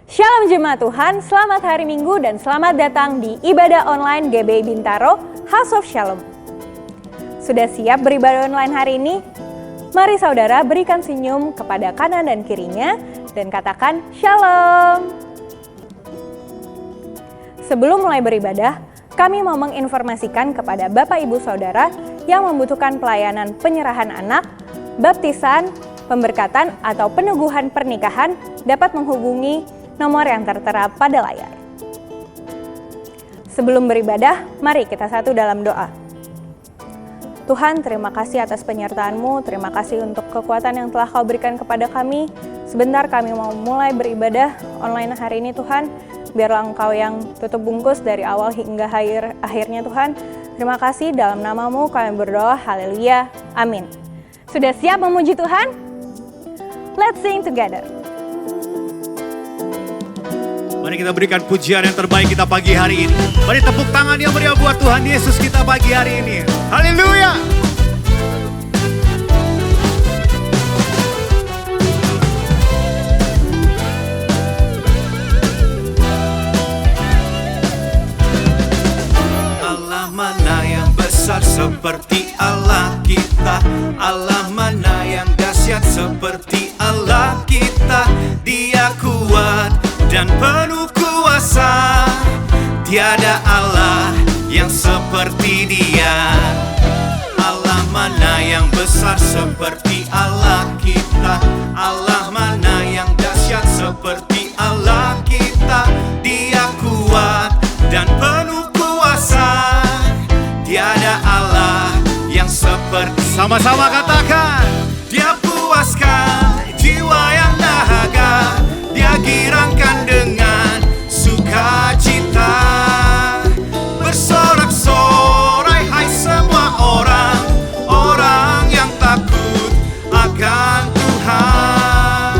Shalom Jemaat Tuhan, selamat hari Minggu dan selamat datang di ibadah online GBI Bintaro, House of Shalom. Sudah siap beribadah online hari ini? Mari saudara berikan senyum kepada kanan dan kirinya dan katakan Shalom. Sebelum mulai beribadah, kami mau menginformasikan kepada Bapak Ibu Saudara yang membutuhkan pelayanan penyerahan anak, baptisan, pemberkatan atau peneguhan pernikahan dapat menghubungi nomor yang tertera pada layar. Sebelum beribadah, mari kita satu dalam doa. Tuhan, terima kasih atas penyertaan-Mu, terima kasih untuk kekuatan yang telah Kau berikan kepada kami. Sebentar kami mau mulai beribadah online hari ini Tuhan, biarlah Engkau yang tutup bungkus dari awal hingga akhirnya Tuhan. Terima kasih, dalam nama-Mu kami berdoa, haleluya, amin. Sudah siap memuji Tuhan? Let's sing together. Mari kita berikan pujian yang terbaik kita pagi hari ini. Mari tepuk tangan yang meriah buat Tuhan Yesus kita pagi hari ini. Haleluya! Allah mana yang besar seperti Allah kita. Allah mana yang dahsyat seperti Allah kita. Dia kuat dan penuh kuasa, tiada Allah yang seperti Dia. Allah mana yang besar seperti Allah kita. Allah mana yang dahsyat seperti Allah kita. Dia kuat dan penuh kuasa, tiada Allah yang seperti. Sama-sama katakan, Dia puaskan jiwa yang dahaga. Dia girangkan dengan sukacita. Bersorak-sorai hai semua orang yang takut akan Tuhan.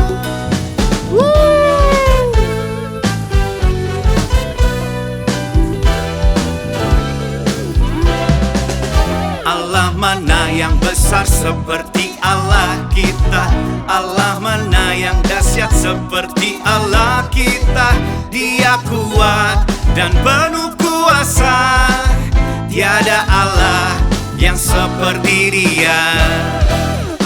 Allah mana yang besar seperti Allah kita. Allah mana yang dahsyat seperti Allah kita. Dia kuat dan penuh kuasa, tiada Allah yang seperti Dia.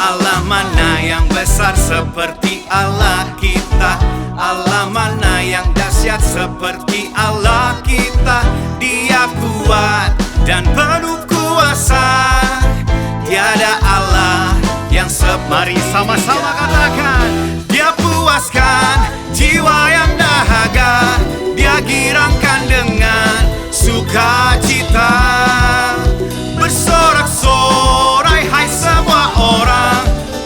Allah mana yang besar seperti Allah kita. Allah mana yang dahsyat seperti Allah kita. Dia kuat dan penuh kuasa, tiada Allah yang mari sama-sama katakan, Dia puaskan jiwa yang dahaga. Dia girangkan dengan sukacita. Bersorak-sorai hai semua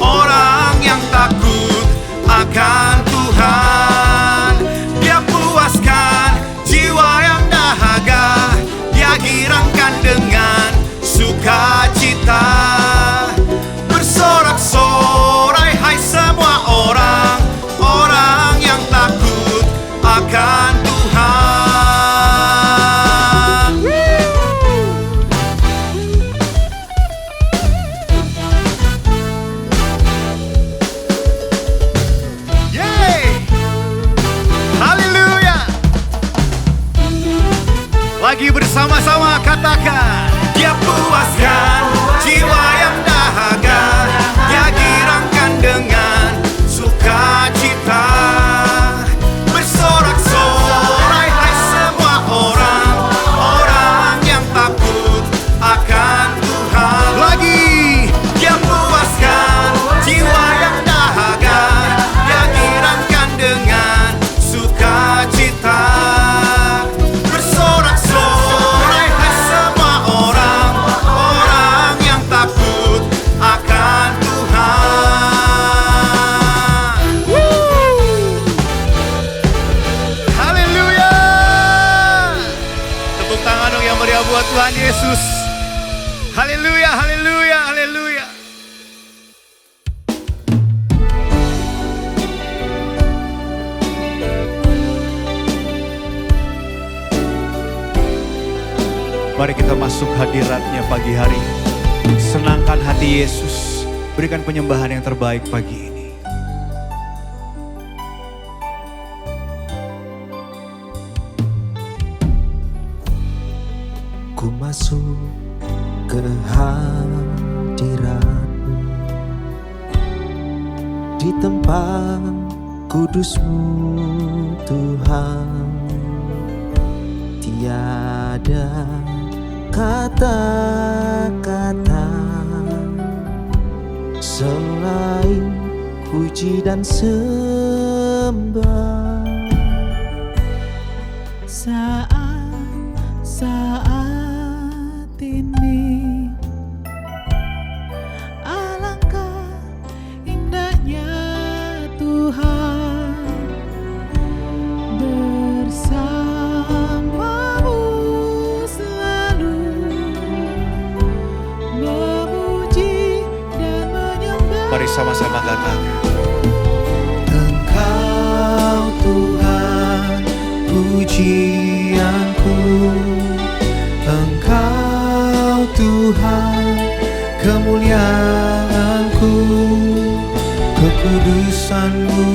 orang yang takut akan Tuhan. Dia puaskan jiwa yang dahaga. Dia girangkan dengan sukacita. Bersorak-sorai hai semua orang yang takut akan Tuhan. Yeay! Haleluya! Lagi bersama-sama katakan, Dia puaskan jiwa yang dahaga. Dia girangkan dengan sukacita. Bersorak-sorai hai semua orang yang takut akan Tuhan. Lagi, Dia puaskan jiwa yang dahaga. Dia girangkan dengan sukacita. Bersorak-sorai hai semua orang yang takut akan Tuhan. Haleluya! Tepuk tangan dong yang meriah buat Tuhan Yesus. Haleluya, haleluya, haleluya. Mari kita masuk hadirat-Nya pagi hari ini. Senangkan hati Yesus. Berikan penyembahan yang terbaik pagi ini. Ku masuk ke hadirat-Mu, di tempat kudus-Mu Tuhan. Tiada kata-kata selain puji dan sembah. Saat ini alangkah indahnya Tuhan bersamamu selalu, memuji dan menyembah. Mari sama-sama katakan. Engkau Tuhan pujianku, Engkau Tuhan kemuliaanku, kekudusan-Mu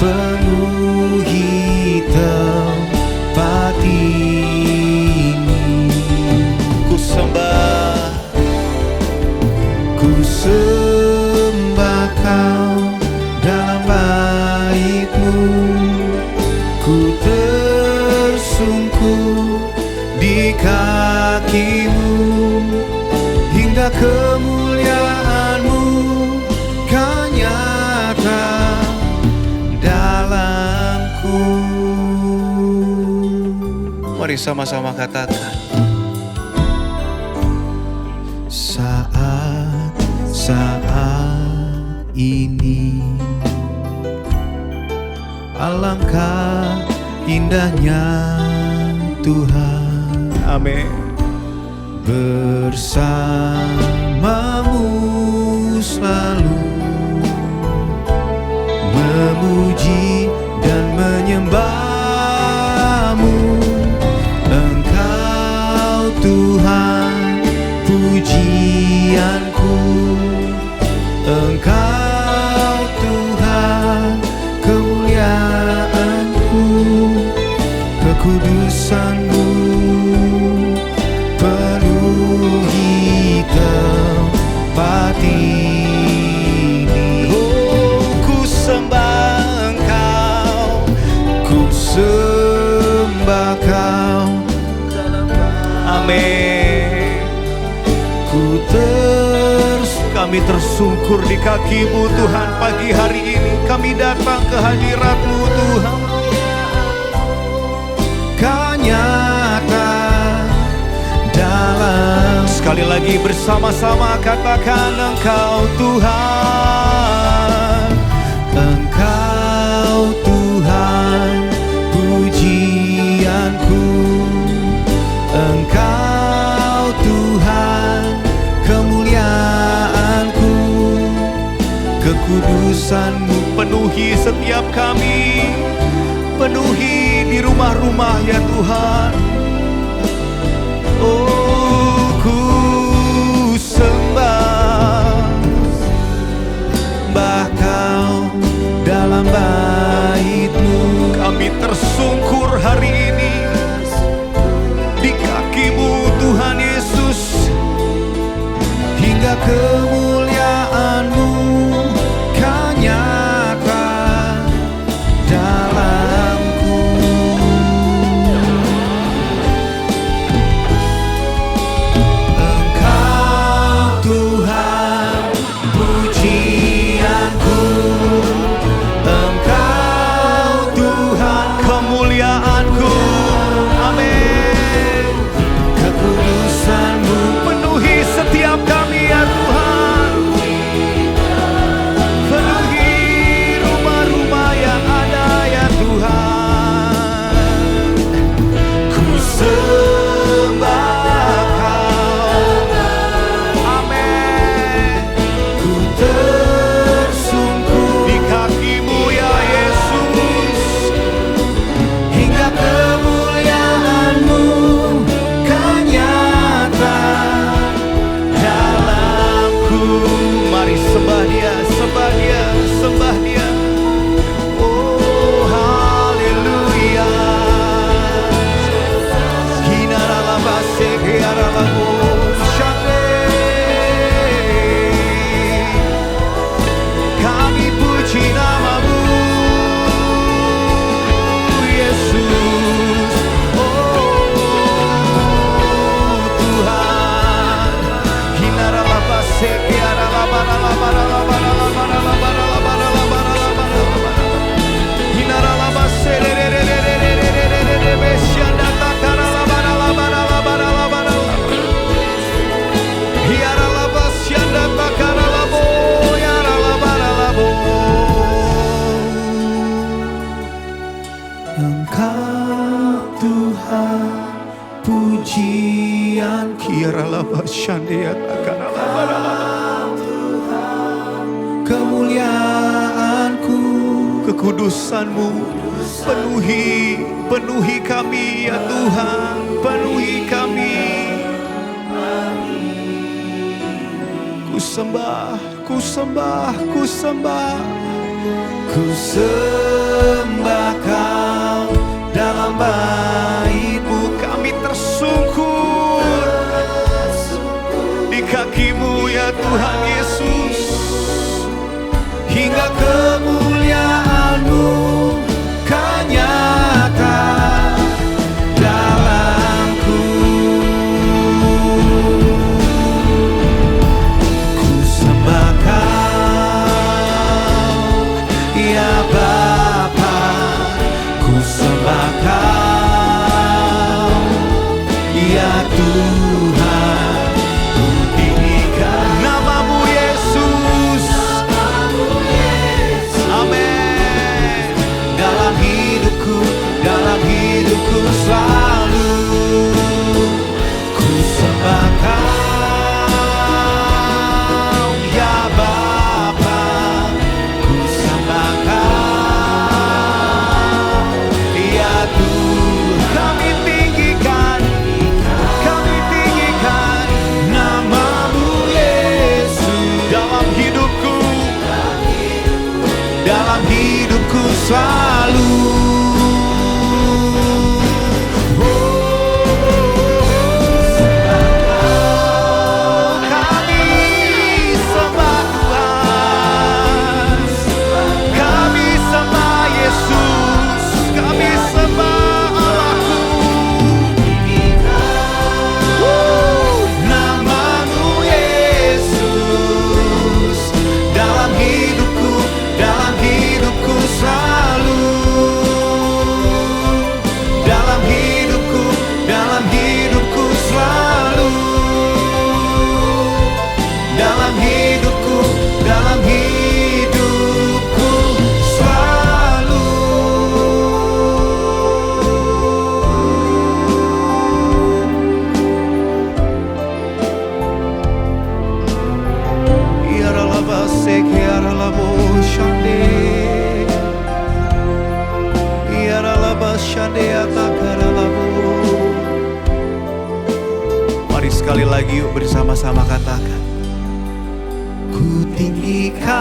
penuhi tempat ini. Ku sembah Kau dalam bait-Mu, ku tersungkur di kaki-Mu, hingga kemuliaan-Mu kan nyata dalamku. Mari sama-sama katakan. Saat ini alangkah indahnya Tuhan, Amin. bersamamu selalu, memuji dan menyembah-Mu. Engkau Tuhan pujianku, Engkau Tuhan kemuliaanku, kekudusan-Mu penuhi tempat ini. Oh, ku sembah Engkau, Ku sembah Kau, amin. Kami tersungkur di kaki-Mu Tuhan. Pagi hari ini kami datang ke hadirat-Mu Tuhan. Kau nyata dalam. Sekali lagi bersama-sama katakan, Engkau Tuhan, Engkau Tuhan pujianku, Engkau Tuhan kemuliaanku, kekudusan-Mu penuhi setiap kami, penuhi di rumah-rumah ya Tuhan. Oh, ku sembah Kau dalam bait-Mu. Kami tersungkur hari ini di kaki-Mu Tuhan Yesus, hingga kemuliaan-Mu kan nyata dalamku. Engkau Tuhan pujianku, Engkau Tuhan kemuliaanku. Kemuliaan-Ku, Kekudusan-Mu penuhi kami ya Tuhan, penuhi kami. Ku sembah, ku sembah, ku sembah. Ku sembah Kau dalam bait-Mu. Kami tersungkur di kaki-Mu ya Tuhan Yesus. Hingga kemuliaan-Mu kan nyata dalamku. Ku sembah Kau ya Bapa, ku sembah Kau ya Tuhan. Ku tinggikan Nama-Mu Yesus. Amin. dalam hidupku selalu. Ku sembah Kau ya Bapa, ku sembah Kau ya Tuhan. Kami tinggikan Nama-Mu Yesus dalam hidupku selalu. Kami sembah Tuhan, kami sembah Yesus, kami sembah Allahku. Nama-Mu Yesus dalam hidupku selalu. Dalam hidupku selalu. Dalam hidupku selalu. Mari sekali lagi yuk bersama-sama katakan. Ku tinggikan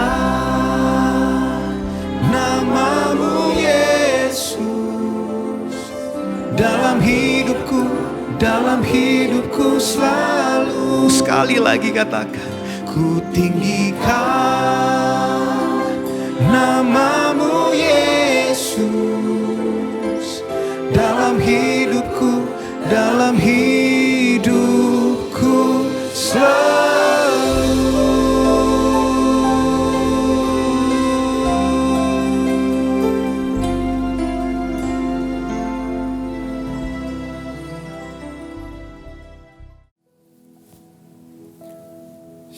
nama-Mu Yesus dalam hidupku selalu. Sekali lagi katakan. Ku tinggikan nama-Mu Yesus dalam hidupku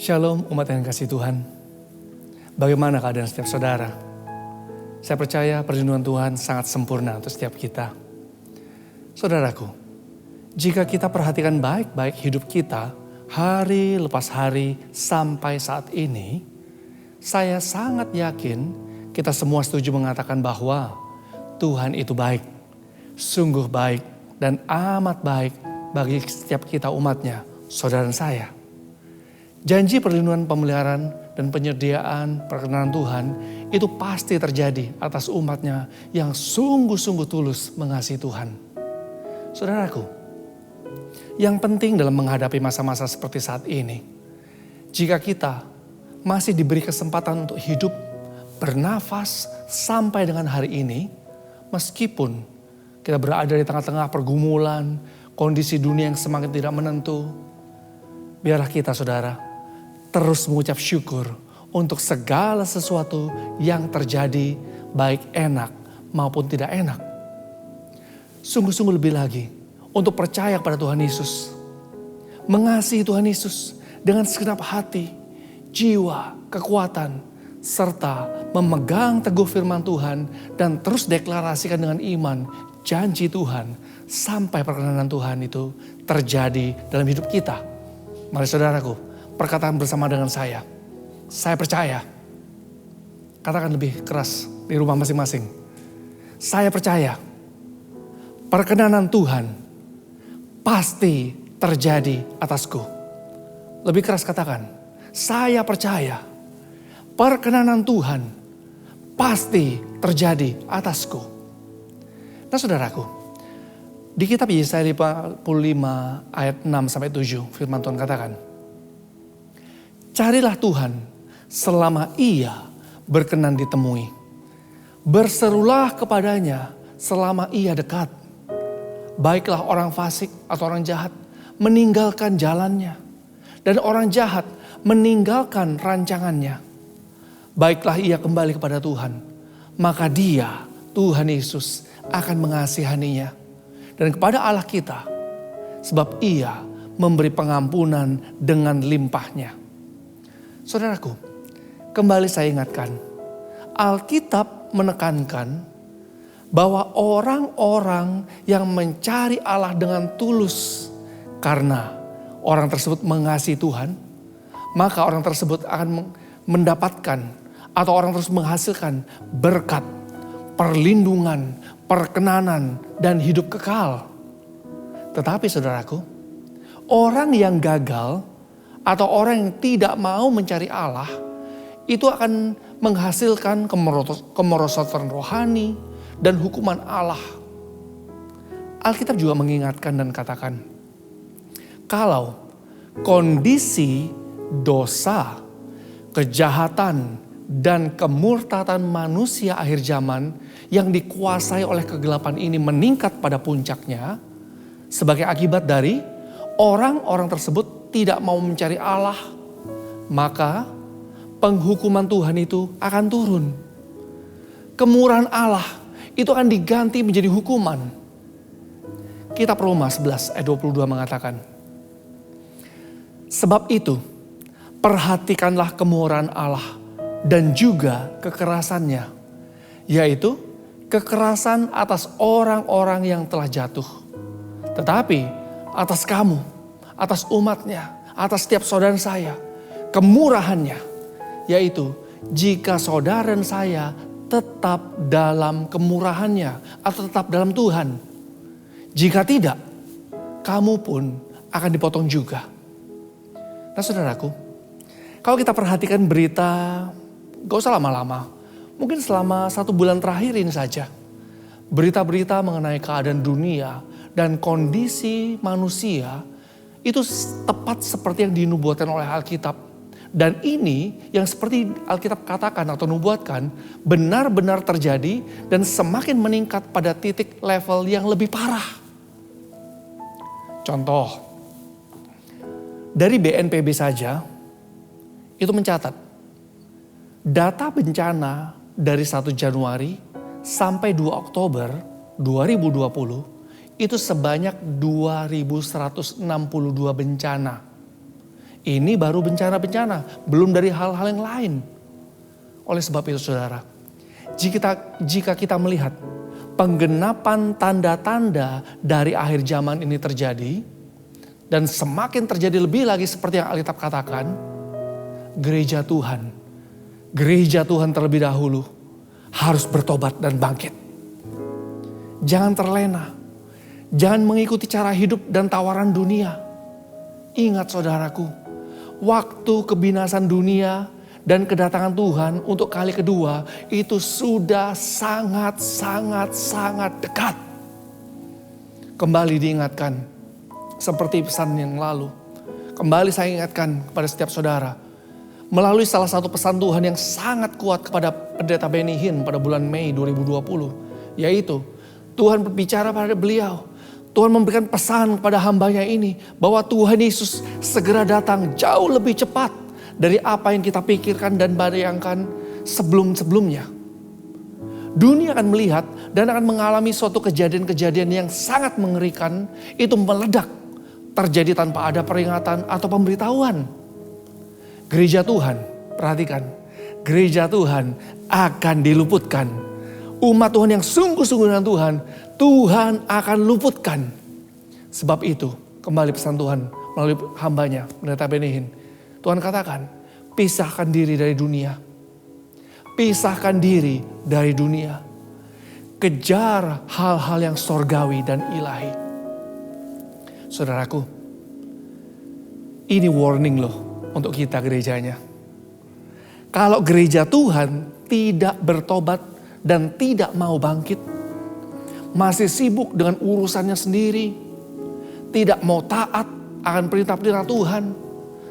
Shalom umat yang kasih Tuhan. Bagaimana keadaan setiap saudara? Saya percaya perlindungan Tuhan sangat sempurna untuk setiap kita. Saudaraku, jika kita perhatikan baik-baik hidup kita, hari lepas hari sampai saat ini, saya sangat yakin kita semua setuju mengatakan bahwa Tuhan itu baik, sungguh baik dan amat baik bagi setiap kita umatnya, saudara saya. Janji perlindungan, pemeliharaan, dan penyediaan perkenan Tuhan itu pasti terjadi atas umatnya yang sungguh-sungguh tulus mengasihi Tuhan. Saudaraku, yang penting dalam menghadapi masa-masa seperti saat ini, jika kita masih diberi kesempatan untuk hidup, bernafas sampai dengan hari ini, meskipun kita berada di tengah-tengah pergumulan, kondisi dunia yang semakin tidak menentu, biarlah kita saudara, terus mengucap syukur untuk segala sesuatu yang terjadi, baik enak maupun tidak enak. Sungguh-sungguh lebih lagi untuk percaya kepada Tuhan Yesus. Mengasihi Tuhan Yesus dengan segenap hati, jiwa, kekuatan, serta memegang teguh firman Tuhan dan terus deklarasikan dengan iman janji Tuhan sampai perkenanan Tuhan itu terjadi dalam hidup kita. Mari saudaraku, perkataan bersama dengan saya percaya. Katakan lebih keras di rumah masing-masing. Saya percaya perkenanan Tuhan pasti terjadi atasku. Lebih keras katakan, saya percaya perkenanan Tuhan pasti terjadi atasku. Nah saudaraku, di kitab Yesaya 55 ayat 6-7 firman Tuhan katakan, carilah Tuhan selama ia berkenan ditemui. Berserulah kepadanya selama ia dekat. Baiklah orang fasik atau orang jahat meninggalkan jalannya. Dan orang jahat meninggalkan rancangannya. Baiklah ia kembali kepada Tuhan. Maka dia, Tuhan Yesus, akan mengasihaninya. Dan kepada Allah kita. Sebab ia memberi pengampunan dengan limpahnya. Saudaraku, kembali saya ingatkan. Alkitab menekankan bahwa orang-orang yang mencari Allah dengan tulus karena orang tersebut mengasihi Tuhan, maka orang tersebut akan mendapatkan atau orang tersebut menghasilkan berkat, perlindungan, perkenanan, dan hidup kekal. Tetapi saudaraku, orang yang gagal atau orang yang tidak mau mencari Allah itu akan menghasilkan kemerosotan rohani dan hukuman Allah. Alkitab juga mengingatkan dan katakan, kalau kondisi dosa, kejahatan, dan kemurtatan manusia akhir zaman yang dikuasai oleh kegelapan ini meningkat pada puncaknya, sebagai akibat dari orang-orang tersebut tidak mau mencari Allah, maka penghukuman Tuhan itu akan turun. Kemurahan Allah itu akan diganti menjadi hukuman. Kitab Roma 11 ayat 22 mengatakan, sebab itu perhatikanlah kemurahan Allah dan juga kekerasannya, yaitu kekerasan atas orang-orang yang telah jatuh. Tetapi atas kamu, atas umatnya, atas setiap saudara saya, kemurahannya, yaitu jika saudara saya tetap dalam kemurahannya atau tetap dalam Tuhan. Jika tidak, kamu pun akan dipotong juga. Nah saudaraku, kalau kita perhatikan berita, gak usah lama-lama, mungkin selama 1 bulan terakhir ini saja. Berita-berita mengenai keadaan dunia dan kondisi manusia itu tepat seperti yang dinubuatkan oleh Alkitab. Dan ini yang seperti Alkitab katakan atau nubuatkan benar-benar terjadi dan semakin meningkat pada titik level yang lebih parah. Contoh, dari BNPB saja itu mencatat data bencana dari 1 Januari sampai 2 Oktober 2020 itu sebanyak 2.162 bencana. Ini baru bencana-bencana, belum dari hal-hal yang lain. Oleh sebab itu saudara, jika kita melihat penggenapan tanda-tanda dari akhir zaman ini terjadi, dan semakin terjadi lebih lagi seperti yang Alkitab katakan, gereja Tuhan terlebih dahulu harus bertobat dan bangkit. Jangan terlena, jangan mengikuti cara hidup dan tawaran dunia. Ingat saudaraku, waktu kebinasan dunia dan kedatangan Tuhan untuk kali kedua itu sudah sangat dekat. Kembali diingatkan seperti pesan yang lalu. Kembali saya ingatkan kepada setiap saudara. Melalui salah satu pesan Tuhan yang sangat kuat kepada pendeta Benny Hinn pada bulan Mei 2020. Yaitu Tuhan berbicara pada beliau. Tuhan memberikan pesan kepada hambanya ini bahwa Tuhan Yesus segera datang jauh lebih cepat dari apa yang kita pikirkan dan bayangkan sebelum-sebelumnya. Dunia akan melihat dan akan mengalami suatu kejadian-kejadian yang sangat mengerikan, itu meledak, terjadi tanpa ada peringatan atau pemberitahuan. Gereja Tuhan, perhatikan, gereja Tuhan akan diluputkan umat Tuhan yang sungguh-sungguh dengan Tuhan, Tuhan akan luputkan. Sebab itu, kembali pesan Tuhan melalui hambanya, Pendeta Benehin. Tuhan katakan, pisahkan diri dari dunia. Pisahkan diri dari dunia. Kejar hal-hal yang sorgawi dan ilahi. Saudaraku, ini warning loh untuk kita gerejanya. Kalau gereja Tuhan tidak bertobat dan tidak mau bangkit, masih sibuk dengan urusannya sendiri, tidak mau taat akan perintah-perintah Tuhan,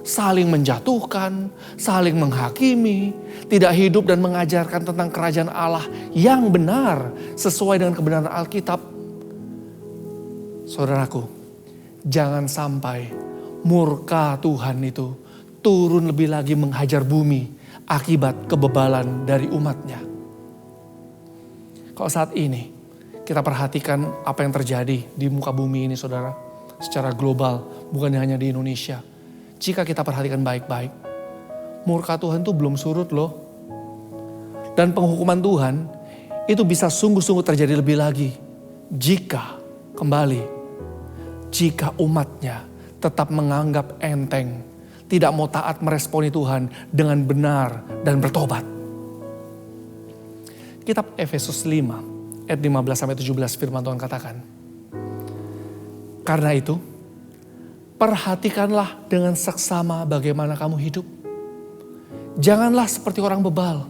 saling menjatuhkan, saling menghakimi, tidak hidup dan mengajarkan tentang kerajaan Allah yang benar sesuai dengan kebenaran Alkitab. Saudaraku, jangan sampai murka Tuhan itu turun lebih lagi menghajar bumi akibat kebebalan dari umatnya. Kalau saat ini kita perhatikan apa yang terjadi di muka bumi ini, saudara, secara global, bukan hanya di Indonesia. Jika kita perhatikan baik-baik, murka Tuhan itu belum surut loh. Dan penghukuman Tuhan itu bisa sungguh-sungguh terjadi lebih lagi jika umatnya tetap menganggap enteng, tidak mau taat meresponi Tuhan dengan benar dan bertobat. Kitab Efesus 5 ayat 15-17 firman Tuhan katakan, karena itu perhatikanlah dengan seksama bagaimana kamu hidup. Janganlah seperti orang bebal,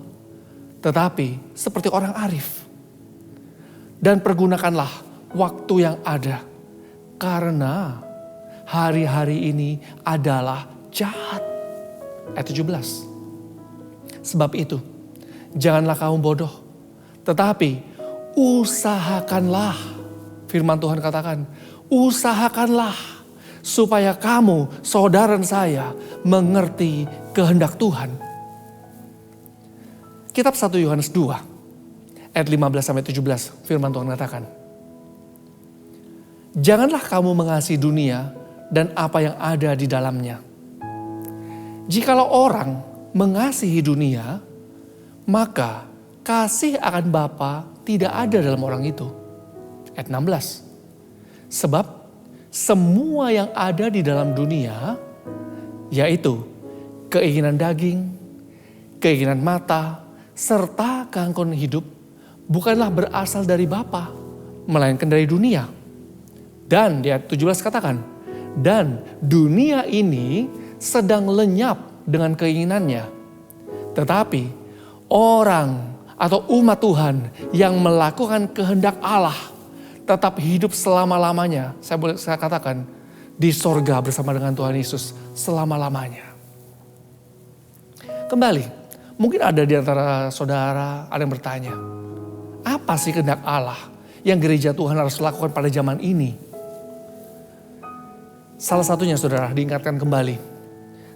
tetapi seperti orang arif. Dan pergunakanlah waktu yang ada, karena hari-hari ini adalah jahat. Ayat 17. Sebab itu, janganlah kamu bodoh, tetapi usahakanlah. Firman Tuhan katakan, usahakanlah supaya kamu, saudara saya, mengerti kehendak Tuhan. Kitab 1 Yohanes 2 ayat 15-17 firman Tuhan katakan, janganlah kamu mengasihi dunia dan apa yang ada di dalamnya. Jikalau orang mengasihi dunia, maka kasih akan Bapa tidak ada dalam orang itu. Ayat 16. Sebab semua yang ada di dalam dunia, yaitu keinginan daging, keinginan mata, serta keangkuhan hidup, bukanlah berasal dari Bapa, melainkan dari dunia. Dan di ayat 17 katakan, dan dunia ini sedang lenyap dengan keinginannya. Tetapi orang atau umat Tuhan yang melakukan kehendak Allah tetap hidup selama-lamanya. Saya katakan di sorga bersama dengan Tuhan Yesus selama-lamanya. Kembali, mungkin ada di antara saudara ada yang bertanya, apa sih kehendak Allah yang gereja Tuhan harus lakukan pada zaman ini? Salah satunya saudara diingatkan kembali.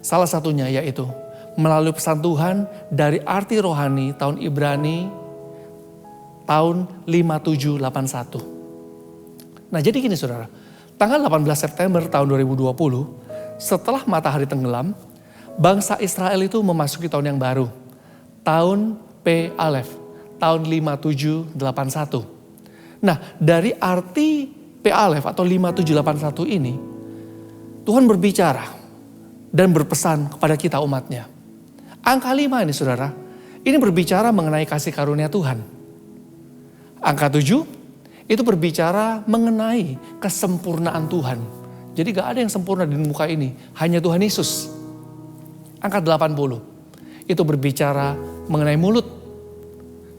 Salah satunya yaitu melalui pesan Tuhan dari arti rohani tahun Ibrani tahun 5781. Nah jadi gini saudara, tanggal 18 September tahun 2020 setelah matahari tenggelam, bangsa Israel itu memasuki tahun yang baru. Tahun P Alef, tahun 5781. Nah dari arti P Alef atau 5781 ini, Tuhan berbicara dan berpesan kepada kita umatnya. Angka 5 ini saudara, ini berbicara mengenai kasih karunia Tuhan. Angka 7 itu berbicara mengenai kesempurnaan Tuhan. Jadi gak ada yang sempurna di muka ini, hanya Tuhan Yesus. Angka 80 itu berbicara mengenai mulut.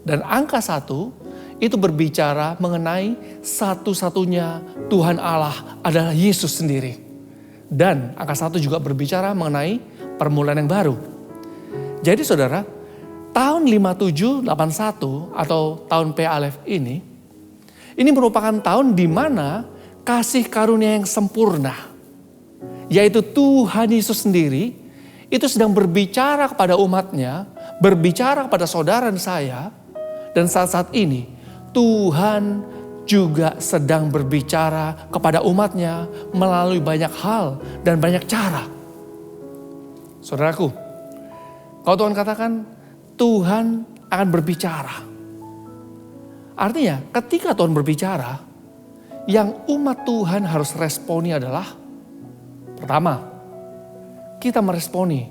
Dan angka 1 itu berbicara mengenai satu-satunya Tuhan Allah adalah Yesus sendiri. Dan angka 1 juga berbicara mengenai permulaan yang baru. Jadi saudara, tahun 5781 atau tahun P Alef ini merupakan tahun di mana kasih karunia yang sempurna, yaitu Tuhan Yesus sendiri, itu sedang berbicara kepada umatnya, berbicara kepada saudara dan saya, dan saat-saat ini Tuhan juga sedang berbicara kepada umatnya melalui banyak hal dan banyak cara. Saudaraku, kalau Tuhan katakan Tuhan akan berbicara, Artinya ketika Tuhan berbicara, yang umat Tuhan harus responi adalah, pertama, kita meresponi.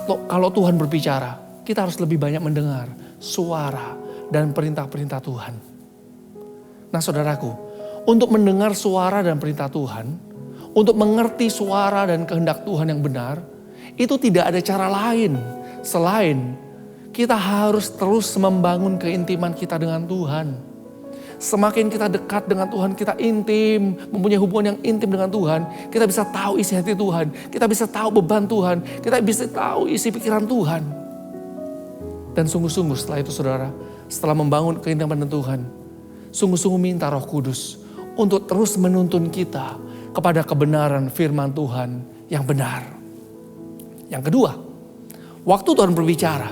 Kalau Tuhan berbicara, kita harus lebih banyak mendengar suara dan perintah-perintah Tuhan. Nah saudaraku, untuk mendengar suara dan perintah Tuhan, untuk mengerti suara dan kehendak Tuhan yang benar, itu tidak ada cara lain selain kita harus terus membangun keintiman kita dengan Tuhan. Semakin kita dekat dengan Tuhan, kita intim, mempunyai hubungan yang intim dengan Tuhan, kita bisa tahu isi hati Tuhan, kita bisa tahu beban Tuhan, kita bisa tahu isi pikiran Tuhan. Dan sungguh-sungguh setelah itu saudara, setelah membangun keintiman dengan Tuhan, sungguh-sungguh minta Roh Kudus untuk terus menuntun kita kepada kebenaran firman Tuhan yang benar. Yang kedua, waktu Tuhan berbicara,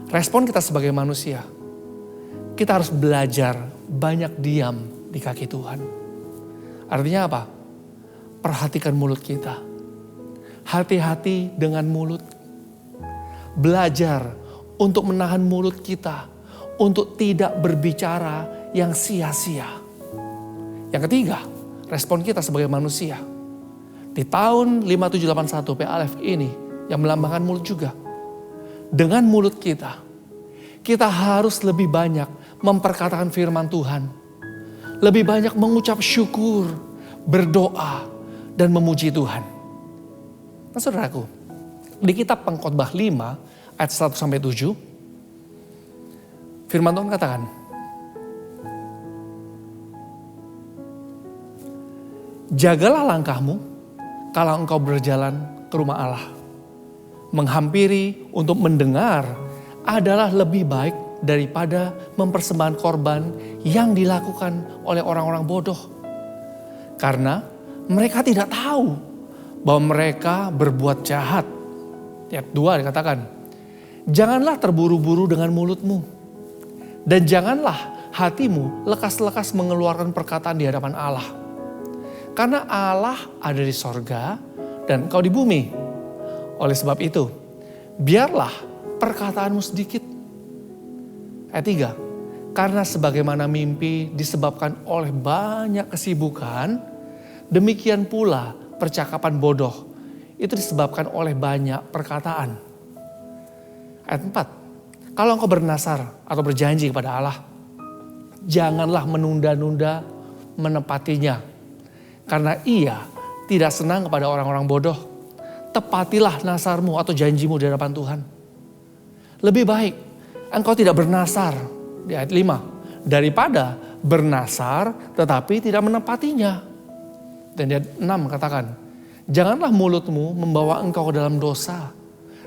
respon kita sebagai manusia, kita harus belajar banyak diam di kaki Tuhan. Artinya apa? Perhatikan mulut kita. Hati-hati dengan mulut. Belajar untuk menahan mulut kita, untuk tidak berbicara yang sia-sia. Yang ketiga, respon kita sebagai manusia. Di tahun 5781 PALF ini yang melambangkan mulut juga. Dengan mulut kita harus lebih banyak memperkatakan firman Tuhan. Lebih banyak mengucap syukur, berdoa, dan memuji Tuhan. Nah saudaraku, di kitab Pengkhotbah 5 ayat 1-7, firman Tuhan katakan, jagalah langkahmu kalau engkau berjalan ke rumah Allah. Menghampiri untuk mendengar adalah lebih baik daripada mempersembahkan korban yang dilakukan oleh orang-orang bodoh. Karena mereka tidak tahu bahwa mereka berbuat jahat. Ayat 2 dikatakan, janganlah terburu-buru dengan mulutmu. Dan janganlah hatimu lekas-lekas mengeluarkan perkataan di hadapan Allah. Karena Allah ada di sorga dan engkau di bumi. Oleh sebab itu, biarlah perkataanmu sedikit. Ayat 3, karena sebagaimana mimpi disebabkan oleh banyak kesibukan, demikian pula percakapan bodoh itu disebabkan oleh banyak perkataan. Ayat 4, kalau engkau bernasar atau berjanji kepada Allah, janganlah menunda-nunda menepatinya. Karena ia tidak senang kepada orang-orang bodoh. Tepatilah nasarmu atau janjimu di hadapan Tuhan. Lebih baik engkau tidak bernasar, di ayat 5, daripada bernasar tetapi tidak menepatinya. Dan di ayat 6 katakan, janganlah mulutmu membawa engkau ke dalam dosa.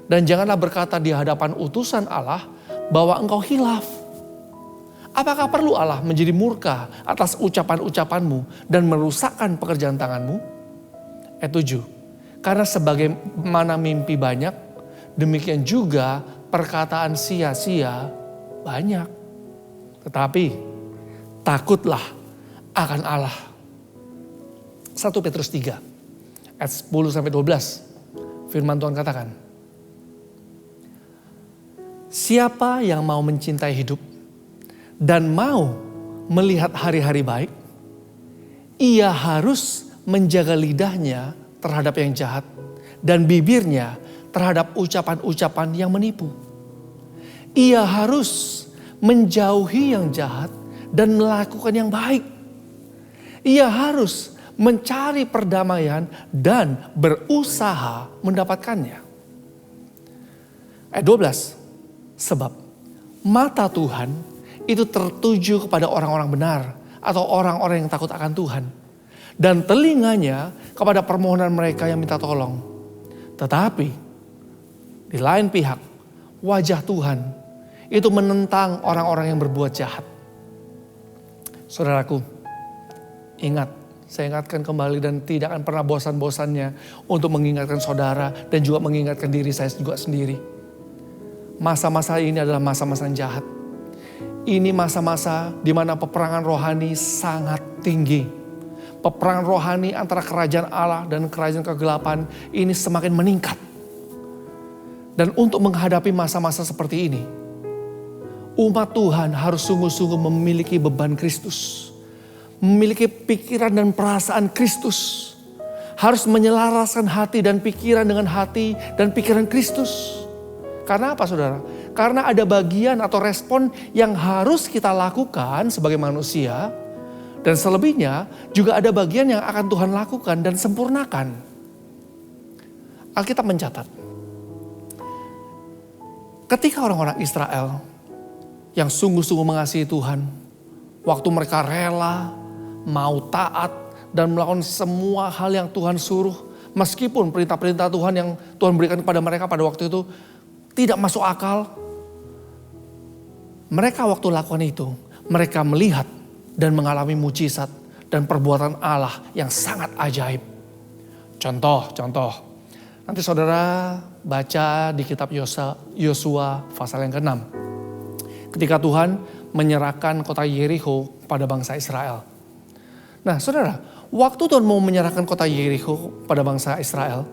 Dan janganlah berkata di hadapan utusan Allah bahwa engkau hilaf. Apakah perlu Allah menjadi murka atas ucapan-ucapanmu dan merusakkan pekerjaan tanganmu? Ayat 7, karena sebagaimana mimpi banyak, demikian juga perkataan sia-sia banyak. Tetapi takutlah akan Allah. 1 Petrus 3 ayat 10-12 firman Tuhan katakan, siapa yang mau mencintai hidup dan mau melihat hari-hari baik, ia harus menjaga lidahnya terhadap yang jahat dan bibirnya terhadap ucapan-ucapan yang menipu. Ia harus menjauhi yang jahat dan melakukan yang baik. Ia harus mencari perdamaian dan berusaha mendapatkannya. Ayat 12, sebab mata Tuhan itu tertuju kepada orang-orang benar atau orang-orang yang takut akan Tuhan. Dan telinganya kepada permohonan mereka yang minta tolong. Tetapi di lain pihak, wajah Tuhan itu menentang orang-orang yang berbuat jahat. Saudaraku, ingat, saya ingatkan kembali dan tidak akan pernah bosan-bosannya untuk mengingatkan saudara dan juga mengingatkan diri saya juga sendiri. Masa-masa ini adalah masa-masa yang jahat. Ini masa-masa di mana peperangan rohani sangat tinggi. Peperangan rohani antara kerajaan Allah dan kerajaan kegelapan ini semakin meningkat. Dan untuk menghadapi masa-masa seperti ini, Umat Tuhan harus sungguh-sungguh memiliki beban Kristus. Memiliki pikiran dan perasaan Kristus. Harus menyelaraskan hati dan pikiran dengan hati dan pikiran Kristus. Karena apa saudara? Karena ada bagian atau respon yang harus kita lakukan sebagai manusia. Dan selebihnya juga ada bagian yang akan Tuhan lakukan dan sempurnakan. Alkitab mencatat. Ketika orang-orang Israel yang sungguh-sungguh mengasihi Tuhan. Waktu mereka rela, mau taat dan melakukan semua hal yang Tuhan suruh. Meskipun perintah-perintah Tuhan yang Tuhan berikan kepada mereka pada waktu itu tidak masuk akal. Mereka waktu lakukan itu, mereka melihat dan mengalami mujizat dan perbuatan Allah yang sangat ajaib. Contoh. Nanti saudara baca di kitab Yosua pasal yang ke-6. Ketika Tuhan menyerahkan kota Yerikho pada bangsa Israel. Nah saudara, waktu Tuhan mau menyerahkan kota Yerikho pada bangsa Israel,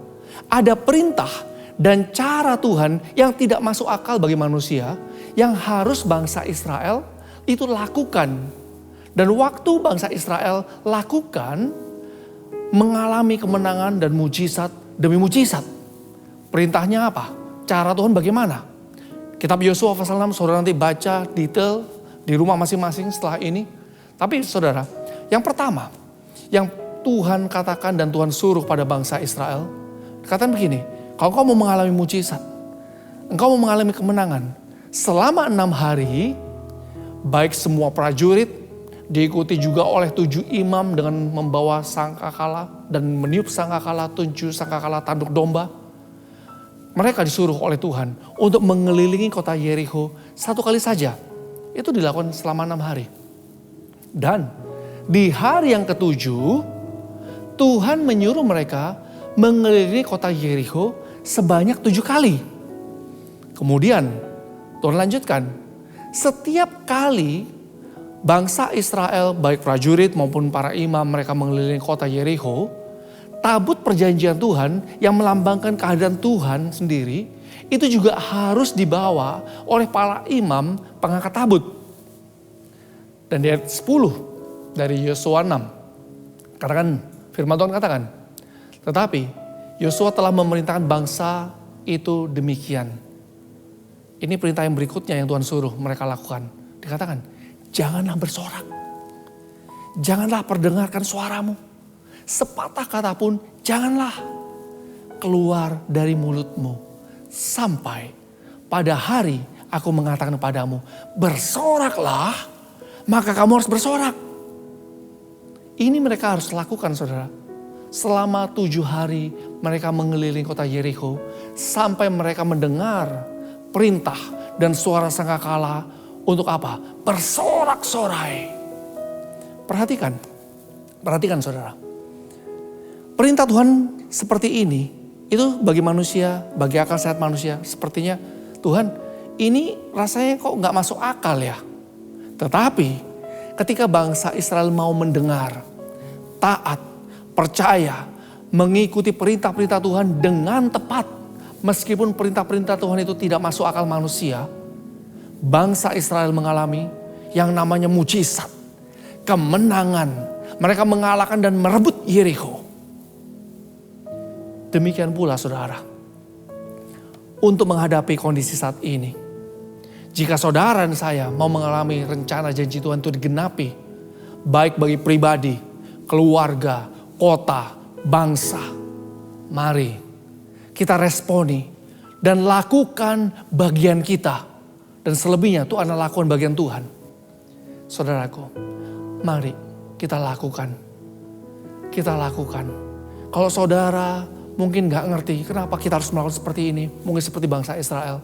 ada perintah dan cara Tuhan yang tidak masuk akal bagi manusia, yang harus bangsa Israel itu lakukan. Dan waktu bangsa Israel lakukan, mengalami kemenangan dan mujizat demi mujizat. Perintahnya apa? Cara Tuhan bagaimana? Kitab Yosua pasal 6 saudara nanti baca detail di rumah masing-masing setelah ini. Tapi saudara, yang pertama yang Tuhan katakan dan Tuhan suruh pada bangsa Israel, katakan begini, kalau engkau mau mengalami mujizat, engkau mau mengalami kemenangan, selama 6 hari, baik semua prajurit, diikuti juga oleh 7 imam dengan membawa sangkakala dan meniup sangkakala, 7 sangkakala tanduk domba. Mereka disuruh oleh Tuhan untuk mengelilingi kota Yerikho 1 kali saja. Itu dilakukan selama 6 hari. Dan di hari yang ke-7, Tuhan menyuruh mereka mengelilingi kota Yerikho sebanyak 7 kali. Kemudian Tuhan lanjutkan, setiap kali bangsa Israel baik prajurit maupun para imam mereka mengelilingi kota Yerikho, tabut perjanjian Tuhan yang melambangkan kehadiran Tuhan sendiri itu juga harus dibawa oleh para imam pengangkat tabut. Dan di ayat 10 dari Yosua 6 katakan, firman Tuhan katakan, tetapi Yosua telah memerintahkan bangsa itu demikian. Ini perintah yang berikutnya yang Tuhan suruh mereka lakukan. Dikatakan, janganlah bersorak. Janganlah perdengarkan suaramu. Sepatah kata pun janganlah keluar dari mulutmu. Sampai pada hari aku mengatakan padamu, bersoraklah, maka kamu harus bersorak. Ini mereka harus lakukan saudara. Selama 7 hari mereka mengelilingi kota Yerikho. Sampai mereka mendengar perintah dan suara sangkakala untuk apa? Bersorak-sorai. Perhatikan saudara. Perintah Tuhan seperti ini, itu bagi manusia, bagi akal sehat manusia, sepertinya Tuhan ini rasanya kok gak masuk akal ya. Tetapi ketika bangsa Israel mau mendengar, taat, percaya, mengikuti perintah-perintah Tuhan dengan tepat, meskipun perintah-perintah Tuhan itu tidak masuk akal manusia, bangsa Israel mengalami yang namanya mujizat, kemenangan. Mereka mengalahkan dan merebut Yerikho. Demikian pula saudara, untuk menghadapi kondisi saat ini, jika saudara dan saya mau mengalami rencana janji Tuhan itu digenapi, baik bagi pribadi, keluarga, kota, bangsa, mari kita responi dan lakukan bagian kita. Dan selebihnya Tuhan lakukan bagian Tuhan. Saudaraku, mari kita lakukan. Kalau saudara mungkin gak ngerti kenapa kita harus melakukan seperti ini. Mungkin seperti bangsa Israel.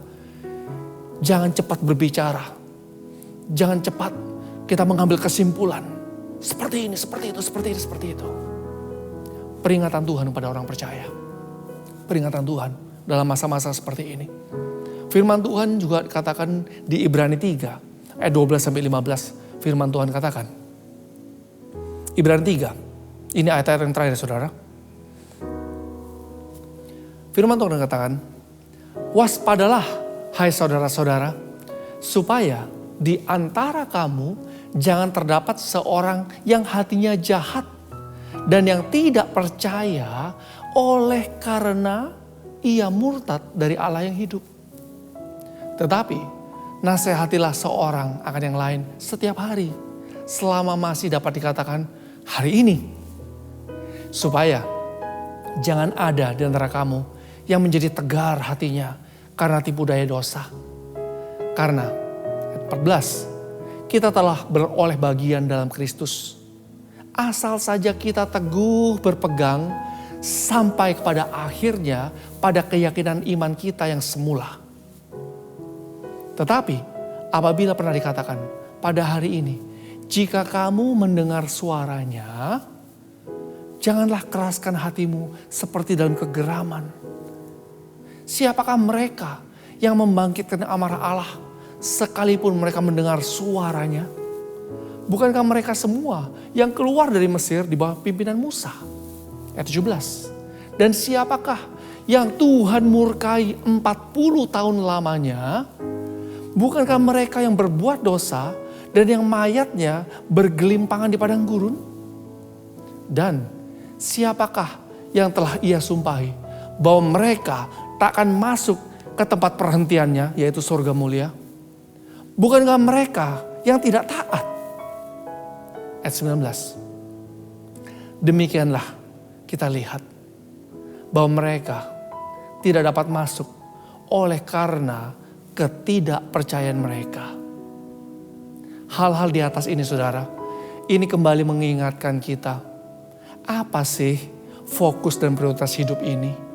Jangan cepat berbicara. Jangan cepat kita mengambil kesimpulan. Seperti ini, seperti itu. Peringatan Tuhan kepada orang percaya. Peringatan Tuhan dalam masa-masa seperti ini. Firman Tuhan juga katakan di Ibrani 3 ayat 12-15. Firman Tuhan katakan. Ibrani 3. Ini ayat-ayat yang terakhir saudara. Firman Tuhan katakan, waspadalah hai saudara-saudara, supaya di antara kamu jangan terdapat seorang yang hatinya jahat dan yang tidak percaya oleh karena ia murtad dari Allah yang hidup. Tetapi nasihatilah seorang akan yang lain setiap hari, selama masih dapat dikatakan hari ini. Supaya jangan ada di antara kamu yang menjadi tegar hatinya karena tipu daya dosa. Karena, 14, kita telah beroleh bagian dalam Kristus. Asal saja kita teguh berpegang sampai kepada akhirnya pada keyakinan iman kita yang semula. Tetapi apabila pernah dikatakan pada hari ini, jika kamu mendengar suaranya, janganlah keraskan hatimu seperti dalam kegeraman. Siapakah mereka yang membangkitkan amarah Allah sekalipun mereka mendengar suaranya? Bukankah mereka semua yang keluar dari Mesir di bawah pimpinan Musa? Ayat 17. Dan siapakah yang Tuhan murkai 40 tahun lamanya? Bukankah mereka yang berbuat dosa dan yang mayatnya bergelimpangan di padang gurun? Dan siapakah yang telah ia sumpahi bahwa mereka takkan masuk ke tempat perhentiannya, yaitu surga mulia? Bukankah mereka yang tidak taat? Ayat 19. Demikianlah kita lihat bahwa mereka tidak dapat masuk oleh karena ketidakpercayaan mereka. Hal-hal di atas ini, saudara, ini kembali mengingatkan kita, apa sih fokus dan prioritas hidup ini?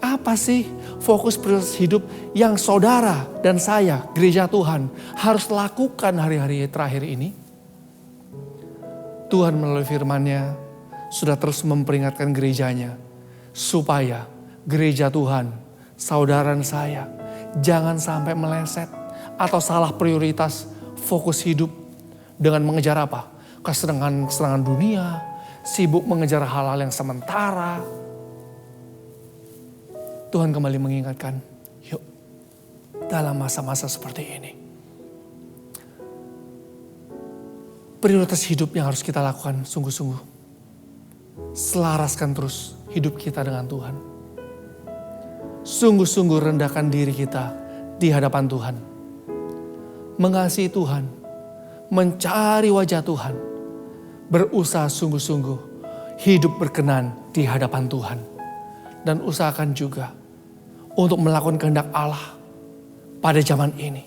Apa sih fokus prioritas hidup yang saudara dan saya, gereja Tuhan, harus lakukan hari-hari terakhir ini? Tuhan melalui firman-Nya sudah terus memperingatkan gerejanya, supaya gereja Tuhan, saudara saya, jangan sampai meleset atau salah prioritas fokus hidup dengan mengejar apa? Kesenangan dunia, sibuk mengejar hal-hal yang sementara. Tuhan kembali mengingatkan, yuk dalam masa-masa seperti ini, prioritas hidup yang harus kita lakukan sungguh-sungguh, selaraskan terus hidup kita dengan Tuhan. Sungguh-sungguh rendahkan diri kita di hadapan Tuhan. Mengasihi Tuhan, mencari wajah Tuhan, berusaha sungguh-sungguh hidup berkenan di hadapan Tuhan. Dan usahakan juga untuk melakukan kehendak Allah pada zaman ini.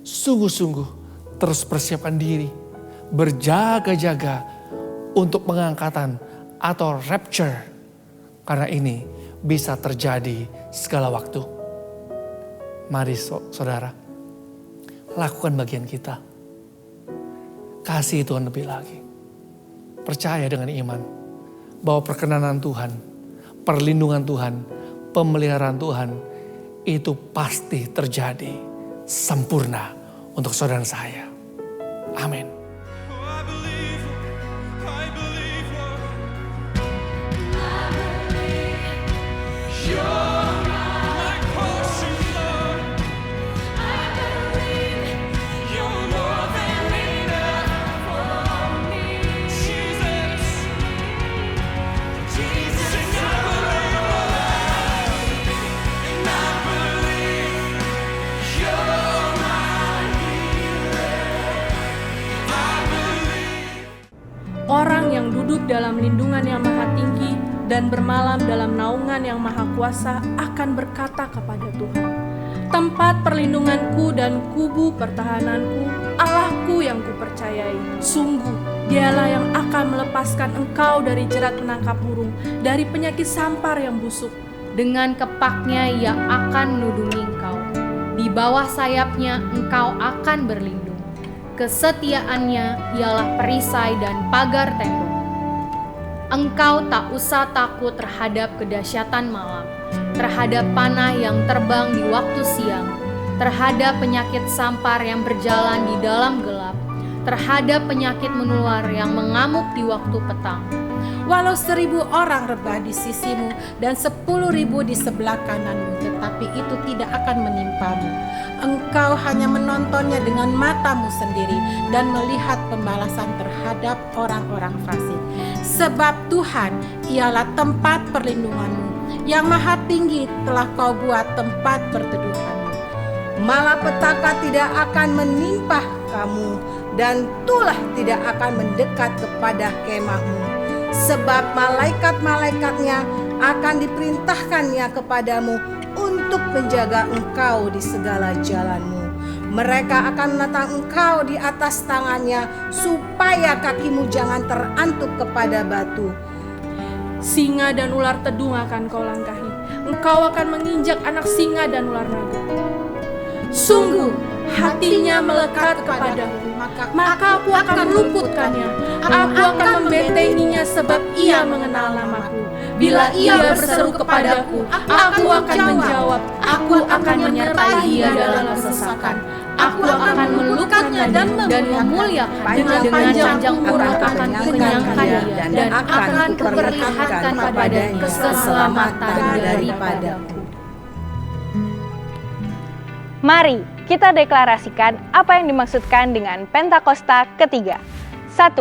Sungguh-sungguh terus persiapkan diri, berjaga-jaga untuk pengangkatan atau rapture. Karena ini bisa terjadi segala waktu. Mari saudara, lakukan bagian kita. Kasih Tuhan lebih lagi. Percaya dengan iman bahwa perkenanan Tuhan, perlindungan Tuhan, pemeliharaan Tuhan itu pasti terjadi sempurna untuk saudara saya. Amin. Orang yang duduk dalam lindungan yang maha tinggi dan bermalam dalam naungan yang maha kuasa akan berkata kepada Tuhan, tempat perlindunganku dan kubu pertahananku, Allahku yang kupercayai. Sungguh, dialah yang akan melepaskan engkau dari jerat penangkap burung, dari penyakit sampar yang busuk. Dengan kepaknya ia akan menudungi engkau. Di bawah sayapnya engkau akan berlindung. Kesetiaannya ialah perisai dan pagar tembok. Engkau tak usah takut terhadap kedahsyatan malam, terhadap panah yang terbang di waktu siang, terhadap penyakit sampar yang berjalan di dalam gelap, terhadap penyakit menular yang mengamuk di waktu petang. Walau 1000 orang rebah di sisimu dan 10.000 di sebelah kananmu, tetapi itu tidak akan menimpamu. Engkau hanya menontonnya dengan matamu sendiri dan melihat pembalasan terhadap orang-orang fasik. Sebab Tuhan ialah tempat perlindunganmu, yang maha tinggi telah kau buat tempat perteduhanmu. Malapetaka tidak akan menimpa kamu, dan tulah tidak akan mendekat kepada kemahmu. Sebab malaikat-malaikatnya akan diperintahkannya kepadamu untuk menjaga engkau di segala jalanmu. Mereka akan menatang engkau di atas tangannya, supaya kakimu jangan terantuk kepada batu. Singa dan ular tedung akan kau langkahi. Engkau akan menginjak anak singa dan ular naga. Sungguh, hatinya melekat kepadaku, maka aku akan meluputkannya. Aku akan membentenginya sebab ia mengenal namaku. Bila ia berseru kepadaku, aku akan menjawab. Aku akan menyertai dia dalam kesesakan. Aku akan meluputkannya dan memuliakan. Dengan panjang umur akan kukenyangkan dia, dan akan kuperlihatkan kepadanya keselamatan daripadaku. Mari kita deklarasikan apa yang dimaksudkan dengan Pentakosta ketiga. 1.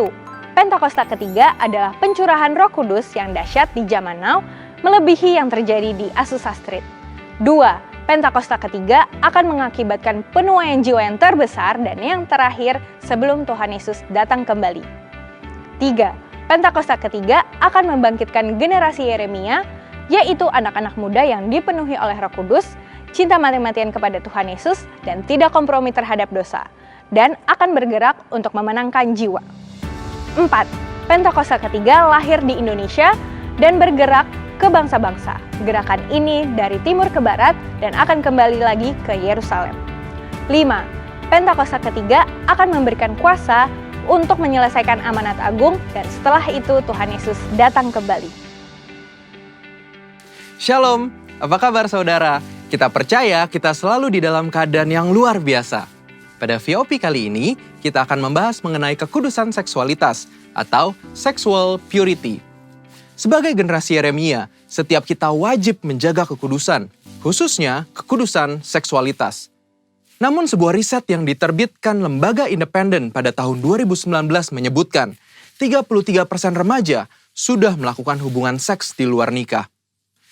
Pentakosta ketiga adalah pencurahan Roh Kudus yang dahsyat di zaman now, melebihi yang terjadi di Azusa Street. 2. Pentakosta ketiga akan mengakibatkan penuaian jiwa yang terbesar dan yang terakhir sebelum Tuhan Yesus datang kembali. 3. Pentakosta ketiga akan membangkitkan generasi Yeremia, yaitu anak-anak muda yang dipenuhi oleh Roh Kudus, cinta mati-matian kepada Tuhan Yesus, dan tidak kompromi terhadap dosa, dan akan bergerak untuk memenangkan jiwa. 4. Pentakosta ketiga lahir di Indonesia dan bergerak ke bangsa-bangsa. Gerakan ini dari timur ke barat dan akan kembali lagi ke Yerusalem. 5. Pentakosta ketiga akan memberikan kuasa untuk menyelesaikan amanat agung, dan setelah itu Tuhan Yesus datang kembali. Shalom, apa kabar saudara? Kita percaya kita selalu di dalam keadaan yang luar biasa. Pada VOP kali ini, kita akan membahas mengenai kekudusan seksualitas atau sexual purity. Sebagai generasi Yeremia, setiap kita wajib menjaga kekudusan, khususnya kekudusan seksualitas. Namun sebuah riset yang diterbitkan lembaga independen pada tahun 2019 menyebutkan 33% remaja sudah melakukan hubungan seks di luar nikah.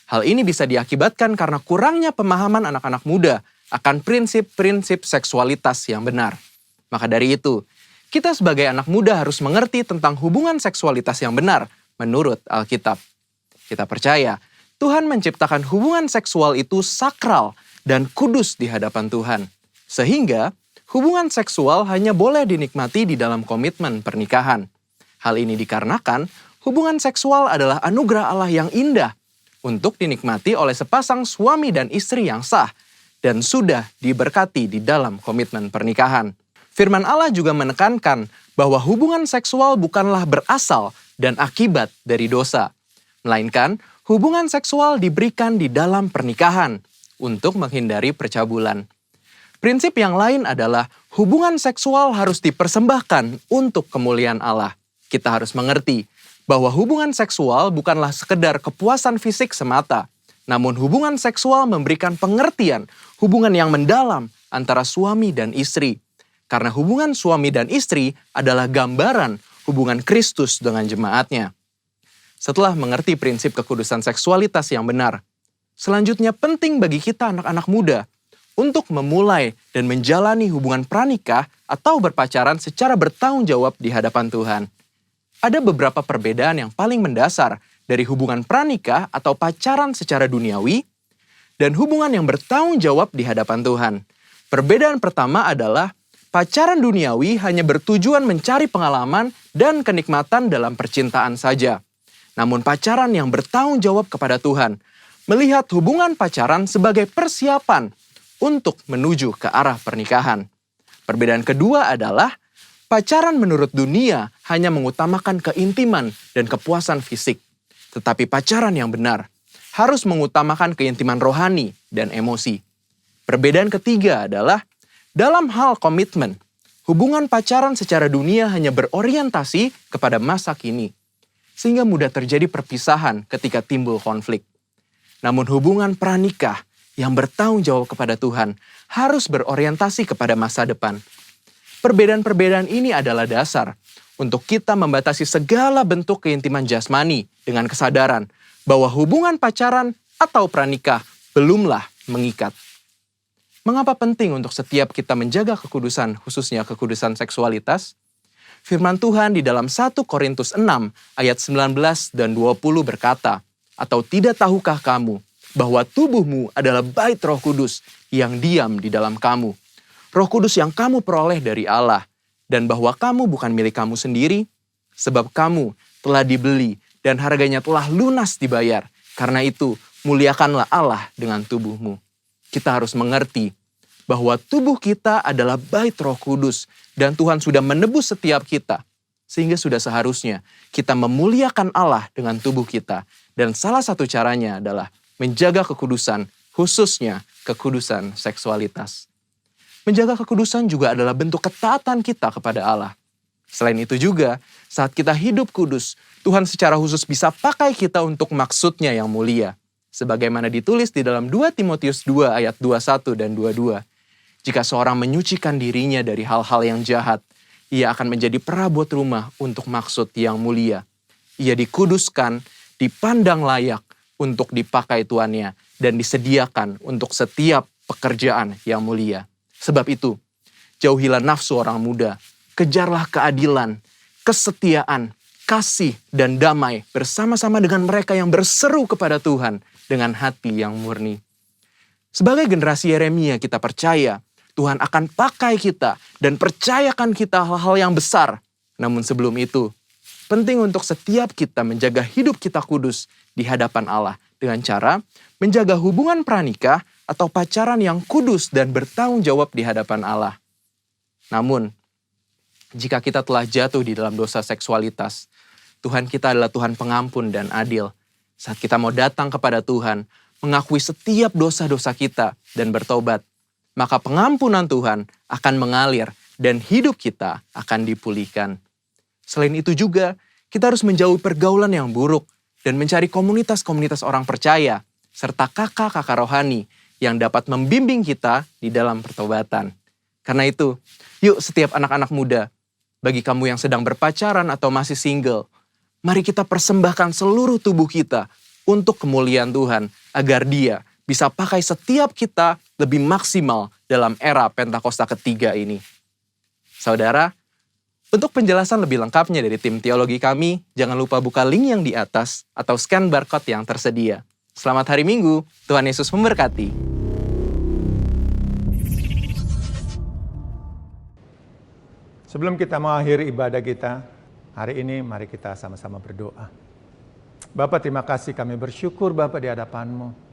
Hal ini bisa diakibatkan karena kurangnya pemahaman anak-anak muda akan prinsip-prinsip seksualitas yang benar. Maka dari itu, kita sebagai anak muda harus mengerti tentang hubungan seksualitas yang benar menurut Alkitab. Kita percaya Tuhan menciptakan hubungan seksual itu sakral dan kudus di hadapan Tuhan. Sehingga hubungan seksual hanya boleh dinikmati di dalam komitmen pernikahan. Hal ini dikarenakan hubungan seksual adalah anugerah Allah yang indah untuk dinikmati oleh sepasang suami dan istri yang sah dan sudah diberkati di dalam komitmen pernikahan. Firman Allah juga menekankan bahwa hubungan seksual bukanlah berasal dan akibat dari dosa, melainkan hubungan seksual diberikan di dalam pernikahan untuk menghindari percabulan. Prinsip yang lain adalah hubungan seksual harus dipersembahkan untuk kemuliaan Allah. Kita harus mengerti bahwa hubungan seksual bukanlah sekedar kepuasan fisik semata, namun hubungan seksual memberikan pengertian hubungan yang mendalam antara suami dan istri. Karena hubungan suami dan istri adalah gambaran hubungan Kristus dengan jemaatnya. Setelah mengerti prinsip kekudusan seksualitas yang benar, selanjutnya penting bagi kita anak-anak muda untuk memulai dan menjalani hubungan pranikah atau berpacaran secara bertanggung jawab di hadapan Tuhan. Ada beberapa perbedaan yang paling mendasar dari hubungan pranikah atau pacaran secara duniawi dan hubungan yang bertanggung jawab di hadapan Tuhan. Perbedaan pertama adalah pacaran duniawi hanya bertujuan mencari pengalaman dan kenikmatan dalam percintaan saja. Namun pacaran yang bertanggung jawab kepada Tuhan melihat hubungan pacaran sebagai persiapan untuk menuju ke arah pernikahan. Perbedaan kedua adalah pacaran menurut dunia hanya mengutamakan keintiman dan kepuasan fisik. Tetapi pacaran yang benar harus mengutamakan keintiman rohani dan emosi. Perbedaan ketiga adalah dalam hal komitmen, hubungan pacaran secara dunia hanya berorientasi kepada masa kini. sehingga mudah terjadi perpisahan ketika timbul konflik. Namun hubungan pranikah yang bertanggung jawab kepada Tuhan harus berorientasi kepada masa depan. Perbedaan-perbedaan ini adalah dasar untuk kita membatasi segala bentuk keintiman jasmani dengan kesadaran bahwa hubungan pacaran atau pranikah belumlah mengikat. Mengapa penting untuk setiap kita menjaga kekudusan, khususnya kekudusan seksualitas? Firman Tuhan di dalam 1 Korintus 6 ayat 19 dan 20 berkata, "Atau tidak tahukah kamu bahwa tubuhmu adalah bait Roh Kudus yang diam di dalam kamu? Roh Kudus yang kamu peroleh dari Allah, dan bahwa kamu bukan milik kamu sendiri, sebab kamu telah dibeli dan harganya telah lunas dibayar. Karena itu, muliakanlah Allah dengan tubuhmu." Kita harus mengerti bahwa tubuh kita adalah bait Roh Kudus dan Tuhan sudah menebus setiap kita. Sehingga sudah seharusnya kita memuliakan Allah dengan tubuh kita. Dan salah satu caranya adalah menjaga kekudusan, khususnya kekudusan seksualitas. Menjaga kekudusan juga adalah bentuk ketaatan kita kepada Allah. Selain itu juga, saat kita hidup kudus, Tuhan secara khusus bisa pakai kita untuk maksudnya yang mulia. Sebagaimana ditulis di dalam 2 Timotius 2 ayat 21 dan 22. Jika seorang menyucikan dirinya dari hal-hal yang jahat, ia akan menjadi perabot rumah untuk maksud yang mulia. Ia dikuduskan, dipandang layak untuk dipakai tuannya, dan disediakan untuk setiap pekerjaan yang mulia. Sebab itu, jauhilah nafsu orang muda, kejarlah keadilan, kesetiaan, kasih, dan damai bersama-sama dengan mereka yang berseru kepada Tuhan dengan hati yang murni. Sebagai generasi Yeremia, kita percaya Tuhan akan pakai kita dan percayakan kita hal-hal yang besar. Namun sebelum itu, penting untuk setiap kita menjaga hidup kita kudus di hadapan Allah dengan cara menjaga hubungan pranikah atau pacaran yang kudus dan bertanggung jawab di hadapan Allah. Namun, jika kita telah jatuh di dalam dosa seksualitas, Tuhan kita adalah Tuhan pengampun dan adil. Saat kita mau datang kepada Tuhan, mengakui setiap dosa-dosa kita dan bertobat, maka pengampunan Tuhan akan mengalir dan hidup kita akan dipulihkan. Selain itu juga, kita harus menjauhi pergaulan yang buruk dan mencari komunitas-komunitas orang percaya, serta kakak-kakak rohani yang dapat membimbing kita di dalam pertobatan. Karena itu, yuk setiap anak-anak muda, bagi kamu yang sedang berpacaran atau masih single, mari kita persembahkan seluruh tubuh kita untuk kemuliaan Tuhan, agar Dia bisa pakai setiap kita lebih maksimal dalam era Pentakosta ketiga ini. Saudara, untuk penjelasan lebih lengkapnya dari tim teologi kami, jangan lupa buka link yang di atas atau scan barcode yang tersedia. Selamat hari Minggu, Tuhan Yesus memberkati. Sebelum kita mengakhiri ibadah kita, hari ini mari kita sama-sama berdoa. Bapa, terima kasih, kami bersyukur Bapa di hadapan-Mu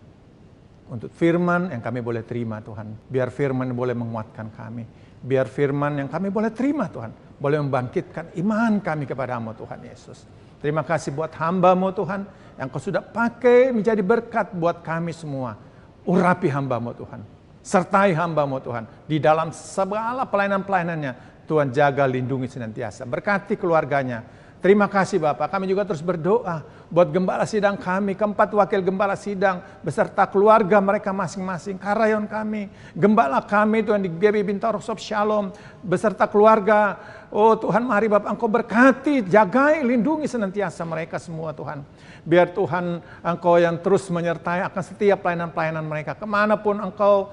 untuk firman yang kami boleh terima Tuhan. Biar firman boleh menguatkan kami. Biar firman yang kami boleh terima Tuhan, boleh membangkitkan iman kami kepada-Mu Tuhan Yesus. Terima kasih buat hamba-Mu Tuhan, yang Kau sudah pakai menjadi berkat buat kami semua. Urapi hamba-Mu Tuhan. Sertai hamba-Mu Tuhan. Di dalam segala pelayanan-pelayanannya, Tuhan jaga, lindungi senantiasa. Berkati keluarganya. Terima kasih Bapak. Kami juga terus berdoa buat gembala sidang kami, keempat wakil gembala sidang, beserta keluarga mereka masing-masing, karayon kami, gembala kami Tuhan di GB Bintaro Sob Shalom, beserta keluarga. Oh Tuhan, mari Bapak Engkau berkati, jagai, lindungi senantiasa mereka semua Tuhan. Biar Tuhan Engkau yang terus menyertai akan setiap pelayanan-pelayanan mereka. Kemanapun Engkau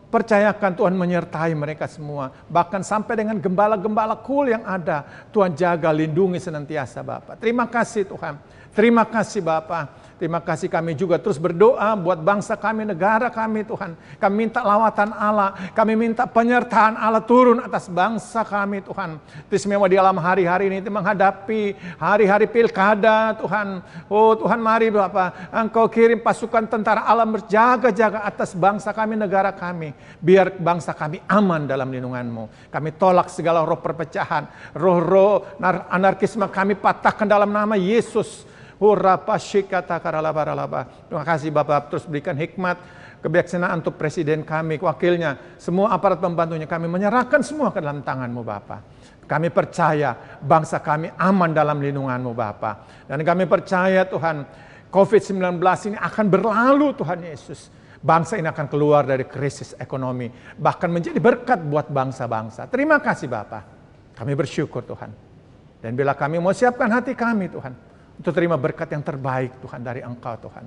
percayakan, Tuhan menyertai mereka semua. Bahkan sampai dengan gembala-gembala kul yang ada, Tuhan jaga, lindungi senantiasa Bapak. Terima kasih Tuhan. Terima kasih Bapak. Terima kasih, kami juga terus berdoa buat bangsa kami, negara kami Tuhan. Kami minta lawatan Allah. Kami minta penyertaan Allah turun atas bangsa kami Tuhan. Istimewa di dalam hari-hari ini menghadapi hari-hari pilkada Tuhan. Oh Tuhan, mari Bapak Engkau kirim pasukan tentara Allah berjaga-jaga atas bangsa kami, negara kami. Biar bangsa kami aman dalam lindungan-Mu. Kami tolak segala roh perpecahan. Roh-roh anarkisme kami patahkan dalam nama Yesus. Terima kasih Bapak, terus berikan hikmat, kebijaksanaan untuk presiden kami, wakilnya, semua aparat pembantunya, kami menyerahkan semua ke dalam tangan-Mu Bapak. Kami percaya bangsa kami aman dalam lindungan-Mu Bapa. Dan kami percaya Tuhan, COVID-19 ini akan berlalu Tuhan Yesus. Bangsa ini akan keluar dari krisis ekonomi, bahkan menjadi berkat buat bangsa-bangsa. Terima kasih Bapa. Kami bersyukur Tuhan. Dan bila kami mau siapkan hati kami Tuhan, untuk terima berkat yang terbaik Tuhan dari Engkau Tuhan.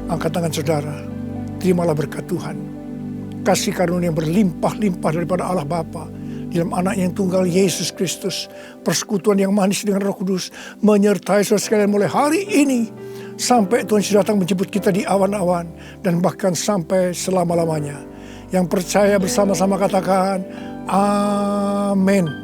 Angkat tangan saudara, terimalah berkat Tuhan. Kasih karunia yang berlimpah-limpah daripada Allah Bapa dalam anak yang tunggal Yesus Kristus. Persekutuan yang manis dengan Roh Kudus menyertai saudara sekalian mulai hari ini sampai Tuhan Yesus datang menjemput kita di awan-awan dan bahkan sampai selama-lamanya. Yang percaya bersama-sama katakan amin.